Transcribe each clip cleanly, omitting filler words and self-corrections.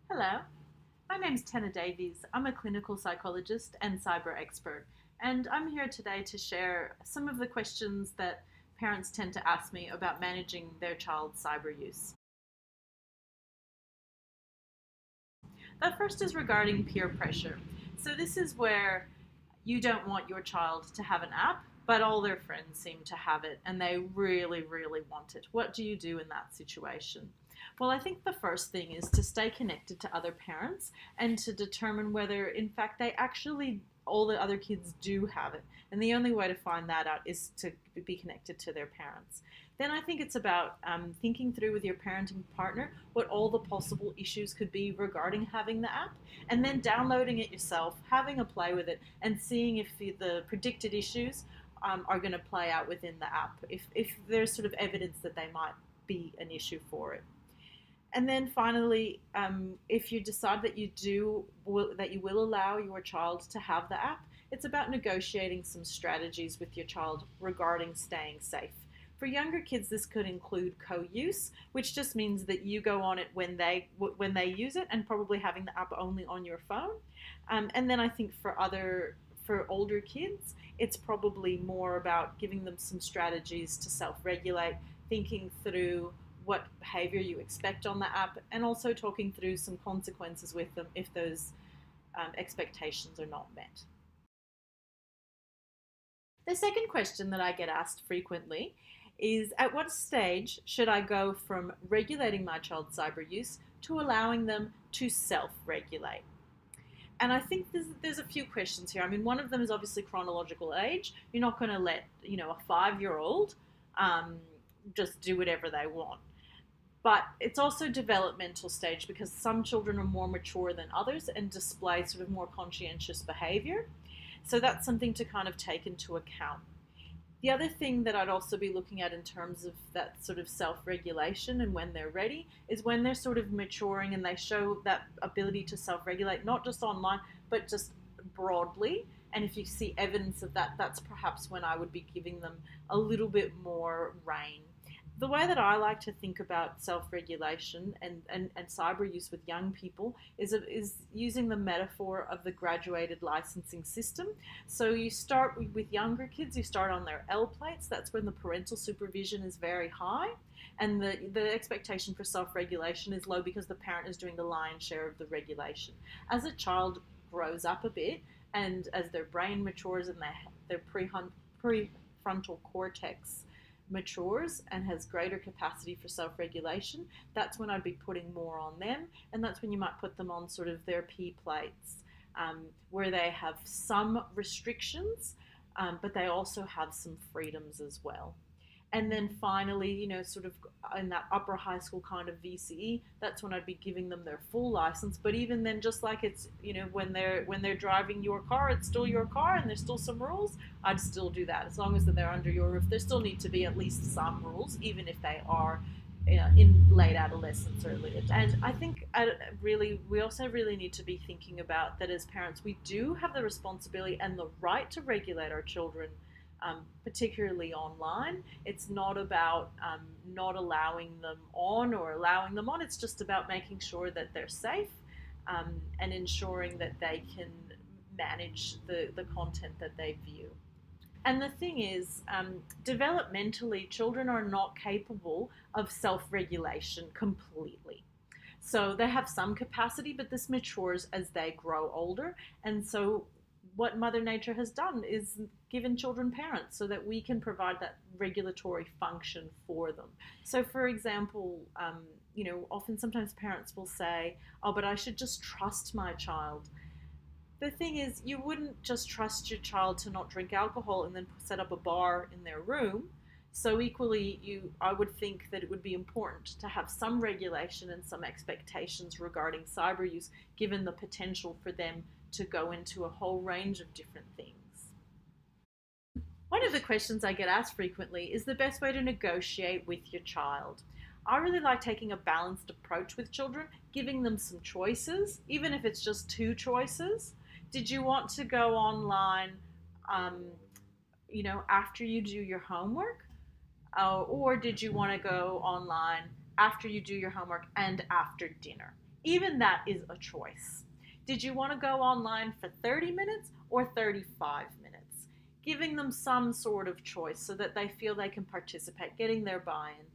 Hello, my name's Tena Davis. I'm a clinical psychologist and cyber expert, and I'm here today to share some of the questions that parents tend to ask me about managing their child's cyber use. The first is regarding peer pressure. So, this is where you don't want your child to have an app, but all their friends seem to have it and they really, really want it. What do you do in that situation? Well, I think the first thing is to stay connected to other parents and to determine whether, in fact, they actually, all the other kids do have it. And the only way to find that out is to be connected to their parents. Then I think it's about thinking through with your parenting partner what all the possible issues could be regarding having the app, and then downloading it yourself, having a play with it, and seeing if the predicted issues are going to play out within the app, if there's sort of evidence that they might be an issue for it. And then finally, if you decide that that you will allow your child to have the app, it's about negotiating some strategies with your child regarding staying safe. For younger kids, this could include co-use, which just means that you go on it when they use it, and probably having the app only on your phone. And then I think for older kids, it's probably more about giving them some strategies to self-regulate, thinking through what behavior you expect on the app, and also talking through some consequences with them if those expectations are not met. The second question that I get asked frequently is, at what stage should I go from regulating my child's cyber use to allowing them to self-regulate? And I think there's a few questions here. I mean, one of them is obviously chronological age. You're not going to let a 5-year-old just do whatever they want. But it's also developmental stage, because some children are more mature than others and display sort of more conscientious behavior. So that's something to kind of take into account. The other thing that I'd also be looking at in terms of that sort of self-regulation and when they're ready is when they're sort of maturing and they show that ability to self-regulate, not just online, but just broadly. And if you see evidence of that, that's perhaps when I would be giving them a little bit more rein. The way that I like to think about self-regulation and cyber use with young people is using the metaphor of the graduated licensing system. So you start with younger kids, you start on their L plates. That's when the parental supervision is very high, and the expectation for self-regulation is low because the parent is doing the lion's share of the regulation. As a child grows up a bit, and as their brain matures and their prefrontal cortex matures and has greater capacity for self-regulation, that's when I'd be putting more on them, and that's when you might put them on sort of their P plates, where they have some restrictions, but they also have some freedoms as well. And then finally, sort of in that upper high school kind of VCE, that's when I'd be giving them their full license. But even then, just like it's, when they're driving your car, it's still your car and there's still some rules. I'd still do that as long as they're under your roof. There still need to be at least some rules, even if they are in late adolescence or early adulthood. And I think we also really need to be thinking about that as parents. We do have the responsibility and the right to regulate our children, particularly online. It's not about not allowing them on or allowing them on. It's just about making sure that they're safe, and ensuring that they can manage the content that they view. And the thing is, developmentally, children are not capable of self-regulation completely. So they have some capacity, but this matures as they grow older. And so what Mother Nature has done is given children parents so that we can provide that regulatory function for them. So, for example, often sometimes parents will say, oh, but I should just trust my child. The thing is, you wouldn't just trust your child to not drink alcohol and then set up a bar in their room. So equally, I would think that it would be important to have some regulation and some expectations regarding cyber use, given the potential for them to go into a whole range of different things. One of the questions I get asked frequently is the best way to negotiate with your child. I really like taking a balanced approach with children, giving them some choices, even if it's just two choices. Did you want to go online, after you do your homework? Or did you want to go online after you do your homework and after dinner? Even that is a choice. Did you want to go online for 30 minutes or 35 minutes? Giving them some sort of choice so that they feel they can participate, getting their buy-in.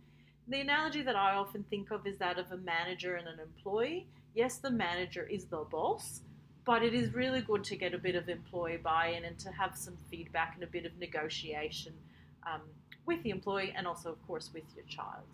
The analogy that I often think of is that of a manager and an employee. Yes, the manager is the boss, but it is really good to get a bit of employee buy-in and to have some feedback and a bit of negotiation with the employee and also, of course, with your child.